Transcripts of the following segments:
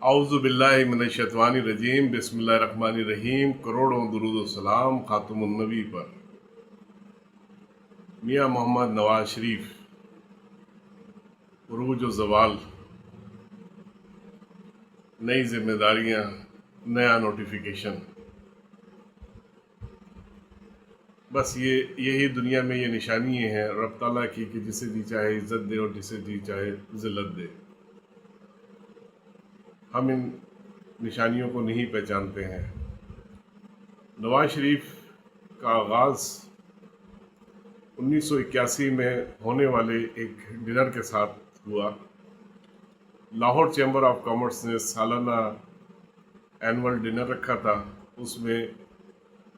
औज़ु बिल्लाहि मिनश्शैतानिर रजीम बिस्मिल्लाहिर रहमानिर रहीम। करोड़ों दुरूद व सलाम खातमुन नबी पर। मियाँ मोहम्मद नवाज शरीफ, उरूज व ज़वाल, नई जिम्मेदारियाँ, नया नोटिफिकेशन। बस यही दुनिया में ये निशानी है रब ताला की कि जिसे जी चाहे इज़्ज़त दे और जिसे जी चाहे ज़िल्लत दे। हम इन निशानियों को नहीं पहचानते हैं। नवाज शरीफ का आगाज़ 1981 में होने वाले एक डिनर के साथ हुआ। लाहौर चैम्बर ऑफ कॉमर्स ने सालाना एनुअल डिनर रखा था। उसमें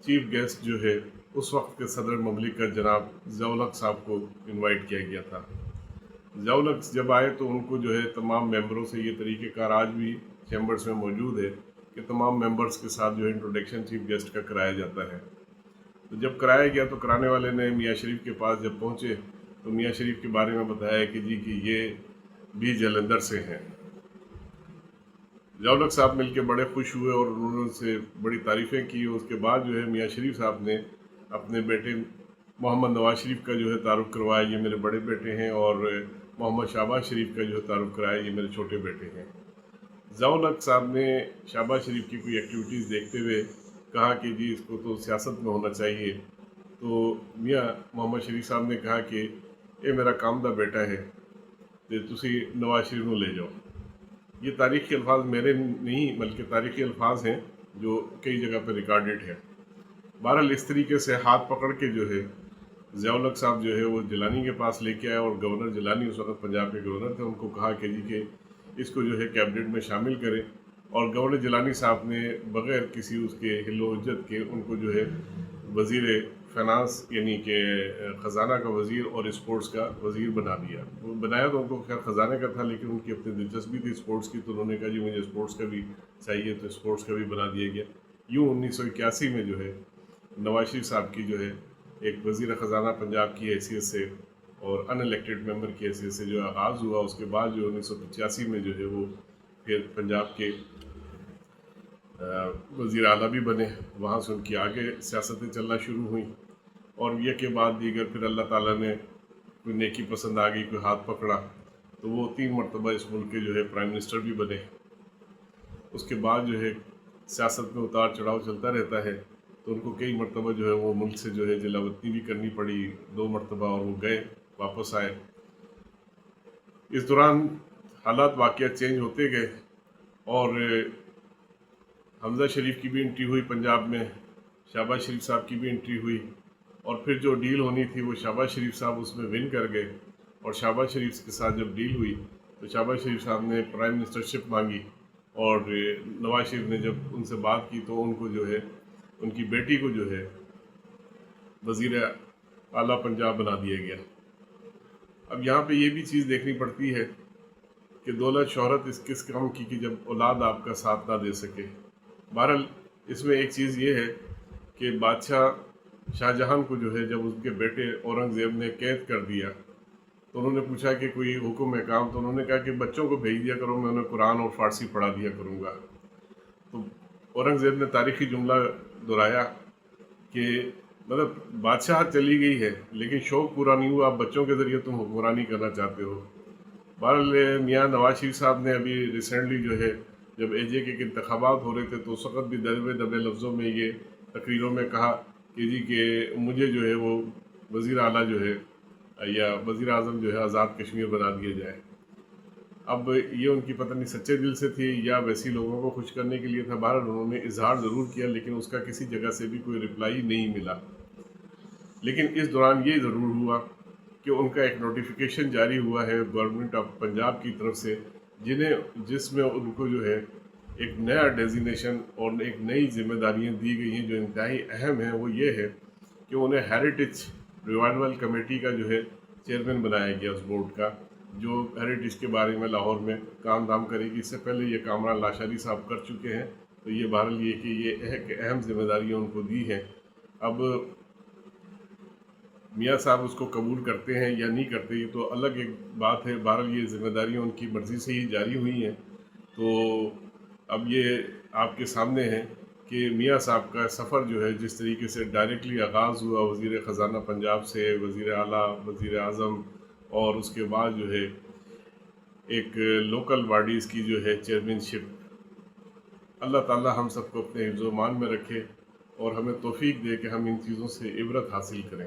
चीफ गेस्ट जो है उस वक्त के सदर ममलिकत जनाब ज़िया-उल-हक साहब को इनवाइट किया गया था। ज़िया-उल-हक जब आए तो उनको जो है तमाम मेंबरों से ये तरीक़ेकार आज भी चैम्बर्स में मौजूद है कि तमाम मेंबर्स के साथ जो है इंट्रोडक्शन चीफ गेस्ट का कराया जाता है। तो जब कराया गया तो कराने वाले ने मियाँ शरीफ के पास जब पहुँचे तो मियाँ शरीफ के बारे में बताया कि जी कि ये भी जलंधर से हैं। ज़िया-उल-हक साहब मिलके बड़े खुश हुए और उन्होंने उनसे बड़ी तारीफ़ें की। उसके बाद जो है मियाँ शरीफ साहब ने अपने बेटे मोहम्मद नवाज शरीफ का जो है तारुफ़ करवाया, ये मेरे बड़े बेटे हैं, और मोहम्मद शहबाज शरीफ का जो है तारुफ़ कराया, ये मेरे छोटे बेटे हैं। ज़िया-उल-हक साहब ने शहबाज शरीफ की कोई एक्टिविटीज़ देखते हुए कहा कि जी इसको तो सियासत में होना चाहिए। तो मियाँ मोहम्मद शरीफ साहब ने कहा कि ये मेरा काम दा बेटा है तो तुसी नवाज शरीफ को ले जाओ। ये तारीख़ी अल्फाज मेरे नहीं बल्कि तारीख़ी अल्फाज हैं जो कई जगह पर रिकॉर्डेड है। बहरहाल इस तरीके से हाथ पकड़ के जो है ज़िया-उल-हक साहब जो है वो जिलानी के पास लेके आए, और गवर्नर जिलानी उस वक्त पंजाब के गवर्नर थे, उनको कहा कि जी कि इसको जो है कैबिनेट में शामिल करें। और गवर्नर जिलानी साहब ने बग़ैर किसी उसके हिल्लो-इज्जत के उनको जो है वज़ीर फ़ाइनेंस यानी कि ख़जाना का वज़ीर और स्पोर्ट्स का वज़ीर बना दिया। वो बनाया तो उनको खैर ख़जाने का था, लेकिन उनकी अपनी दिलचस्पी थी स्पोर्ट्स की, तो उन्होंने कहा जी मुझे स्पोर्ट्स का भी चाहिए, तो स्पोर्ट्स का भी बना दिया गया। यूँ 1981 में जो है नवाज शरीफ साहब की जो है एक वज़ीर ख़जाना पंजाब की हैसियत से और अनइलेक्टेड मेंबर की हैसियत से जो आगाज़ हुआ। उसके बाद जो 1985 में जो है वो फिर पंजाब के वज़ीर आला भी बने। वहाँ से उनकी आगे सियासतें चलना शुरू हुई, और ये के बाद दीगर फिर अल्लाह ताला ने कोई नेकी पसंद आ गई, कोई हाथ पकड़ा, तो वो 3 मरतबा इस मुल्क के जो है प्राइम मिनिस्टर भी बने। उसके बाद जो है सियासत में उतार चढ़ाव चलता रहता है, तो उनको कई मरतबा जो है वो मुल्क से जो है जलावतनी भी करनी पड़ी 2 मरतबा, और वो गए वापस आए। इस दौरान हालात वाक़यात चेंज होते गए, और हमज़ा शरीफ की भी एंट्री हुई पंजाब में, शहबाज शरीफ साहब की भी एंट्री हुई, और फिर जो डील होनी थी वो शहबाज शरीफ साहब उसमें विन कर गए। और शहबाज शरीफ के साथ जब डील हुई तो शहबाज शरीफ साहब ने प्राइम मिनिस्टरशिप मांगी, और नवाज शरीफ ने जब उनसे बात की तो उनको जो है उनकी बेटी को जो है वज़ीर आला पंजाब बना दिया गया। अब यहाँ पे ये भी चीज़ देखनी पड़ती है कि दौलत शोहरत इस किस काम की कि जब औलाद आपका साथ ना दे सके। बहरहाल इसमें एक चीज़ ये है कि बादशाह शाहजहां को जो है जब उसके बेटे औरंगज़ेब ने कैद कर दिया तो उन्होंने पूछा कि कोई हुक्म है काम, तो उन्होंने कहा कि बच्चों को भेज दिया करो, मैं उन्हें कुरान और फ़ारसी पढ़ा दिया करूँगा। तो औरंगज़ेब ने तारीख़ी जुमला दोहराया कि मतलब बादशाह चली गई है लेकिन शौक़ पूरा नहीं हुआ, आप बच्चों के ज़रिए तुम हुक्मरानी करना चाहते हो। बहरहाल मियाँ नवाज शरीफ साहब ने अभी रिसेंटली जो है जब AJ के इंतखाबात हो रहे थे तो उस वक़्त भी दबे दबे लफ्ज़ों में ये तकरीरों में कहा कि जी कि मुझे जो है वो वज़ीर आला जो है या वज़ीर आज़म जो है आज़ाद कश्मीर बना दिया जाए। अब ये उनकी पता नहीं सच्चे दिल से थी या वैसी लोगों को खुश करने के लिए था। बहरहाल उन्होंने इज़हार ज़रूर किया, लेकिन उसका किसी जगह से भी कोई रिप्लाई नहीं मिला। लेकिन इस दौरान ये ज़रूर हुआ कि उनका एक नोटिफिकेशन जारी हुआ है गवर्नमेंट ऑफ पंजाब की तरफ से, जिसमें उनको जो है एक नया डेजिग्नेशन और एक नई जिम्मेदारियां दी गई हैं जो इंतहाई अहम है। वो ये है कि उन्हें हेरिटेज रिवाइवल कमेटी का जो है चेयरमैन बनाया गया उस बोर्ड का, जो हेरिटेज के बारे में लाहौर में काम धाम करेगी। इससे पहले ये कामरान लाशारी साहब कर चुके हैं, तो ये बहरहाल ये कि ये एक अहम जिम्मेदारियाँ उनको दी हैं। अब मियाँ साहब उसको कबूल करते हैं या नहीं करते ये तो अलग एक बात है। बहरहाल ये जिम्मेदारियाँ उनकी मर्ज़ी से ही जारी हुई हैं। تو اب یہ آپ کے سامنے ہے کہ میاں صاحب کا سفر جو ہے جس طریقے سے ڈائریکٹلی آغاز ہوا وزیر خزانہ پنجاب سے، وزیر اعلیٰ، وزیر اعظم، اور اس کے بعد جو ہے ایک لوکل باڈیز کی جو ہے چیئرمین شپ۔ اللہ تعالی ہم سب کو اپنے حفظ و امان میں رکھے اور ہمیں توفیق دے کہ ہم ان چیزوں سے عبرت حاصل کریں۔